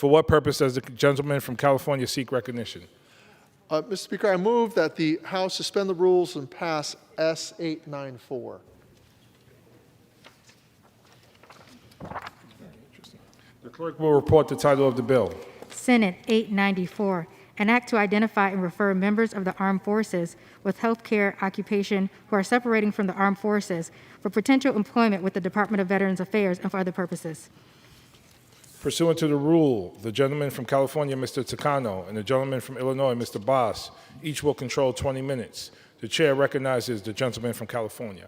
For what purpose does the gentleman from California seek recognition? Mr. Speaker, I move that the House suspend the rules and pass S894. The clerk will report the title of the bill. Senate 894, an act to identify and refer members of the armed forces with health care occupation who are separating from the armed forces for potential employment with the Department of Veterans Affairs and for other purposes. Pursuant to the rule, the gentleman from California, Mr. Takano, and the gentleman from Illinois, Mr. BOST, each will control 20 minutes. The chair recognizes the gentleman from California.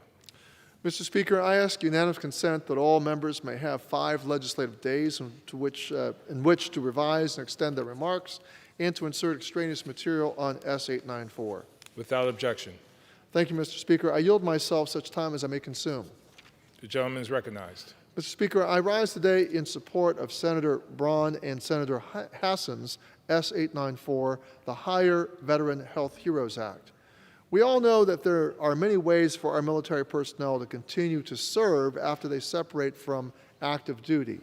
Mr. Speaker, I ask unanimous consent that all members may have 5 legislative days in which to revise and extend their remarks and to insert extraneous material on S894. Without objection. Thank you, Mr. Speaker. I yield myself such time as I may consume. The gentleman is recognized. Mr. Speaker, I rise today in support of Senator Braun and Senator Hassan's S894, the Higher Veteran Health Heroes Act. We all know that there are many ways for our military personnel to continue to serve after they separate from active duty.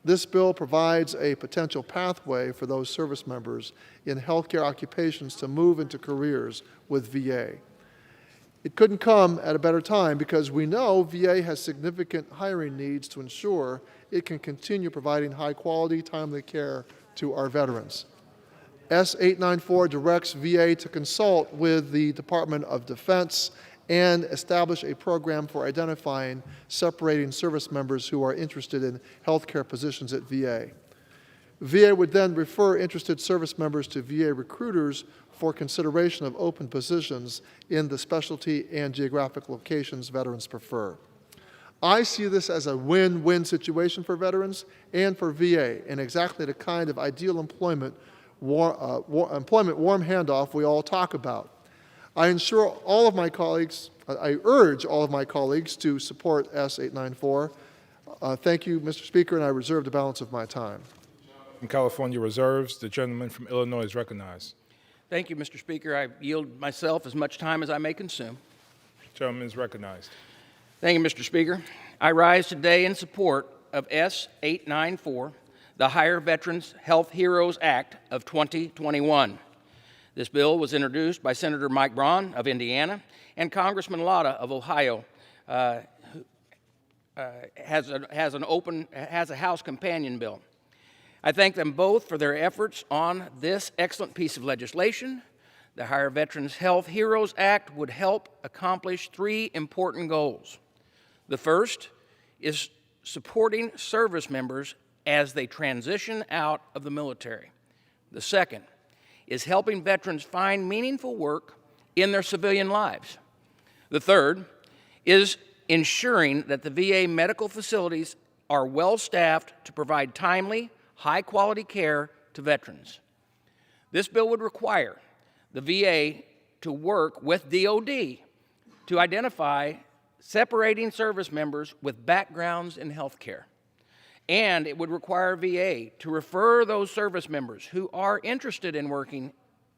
This bill provides a potential pathway for those service members in healthcare occupations to move into careers with VA. It couldn't come at a better time because we know VA has significant hiring needs to ensure it can continue providing high-quality, timely care to our veterans. S894 directs VA to consult with the Department of Defense and establish a program for identifying separating service members who are interested in healthcare positions at VA. VA would then refer interested service members to VA recruiters for consideration of open positions in the specialty and geographic locations veterans prefer. I see this as a win-win situation for veterans and for VA, and exactly the kind of ideal employment warm handoff we all talk about. I urge all of my colleagues to support S894. Thank you, Mr. Speaker, and I reserve the balance of my time. From California reserves, the gentleman from Illinois is recognized. Thank you, Mr. Speaker. I yield myself as much time as I may consume. The gentleman is recognized. Thank you, Mr. Speaker. I rise today in support of S894, the Higher Veterans Health Heroes Act of 2021. This bill was introduced by Senator Mike Braun of Indiana and Congressman Latta of Ohio, who has a House companion bill. I thank them both for their efforts on this excellent piece of legislation. The Higher Veterans Health Heroes Act would help accomplish 3 important goals. The first is supporting service members as they transition out of the military. The second is helping veterans find meaningful work in their civilian lives. The third is ensuring that the VA medical facilities are well-staffed to provide timely, high-quality care to veterans. This bill would require the VA to work with DOD to identify separating service members with backgrounds in health care. And it would require VA to refer those service members who are interested in working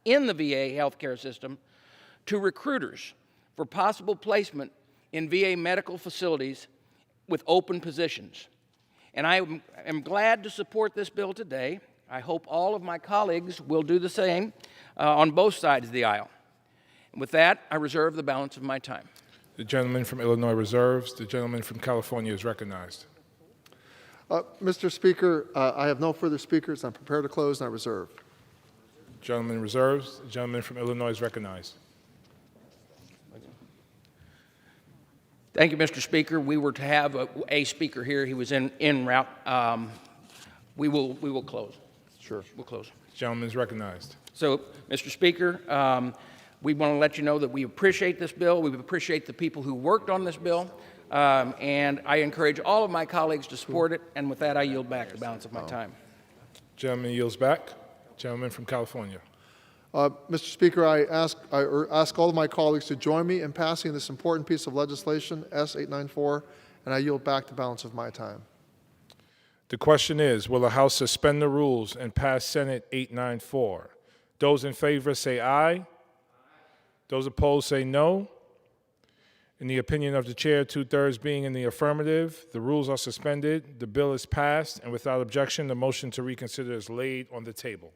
in the VA healthcare system to recruiters for possible placement in VA medical facilities with open positions. And I am glad to support this bill today. I hope all of my colleagues will do the same on both sides of the aisle. And with that, I reserve the balance of my time. The gentleman from Illinois reserves. The gentleman from California is recognized. Mr. Speaker, I have no further speakers. I'm prepared to close, and I reserve. Gentleman reserves. The gentleman from Illinois is recognized. Thank you, Mr. Speaker. We were to have a speaker here. He was en route. We will close. Sure. We'll close. The gentleman is recognized. So, Mr. Speaker, we want to let you know that we appreciate this bill. We appreciate the people who worked on this bill. And I encourage all of my colleagues to support it. And with that, I yield back the balance of my time. Gentleman yields back. Gentleman from California. Mr. Speaker, I ask all of my colleagues to join me in passing this important piece of legislation, S894, and I yield back the balance of my time. The question is, will the House suspend the rules and pass Senate 894? Those in favor say aye. Those opposed say no. In the opinion of the chair, 2/3 being in the affirmative, the rules are suspended, the bill is passed, and without objection, the motion to reconsider is laid on the table.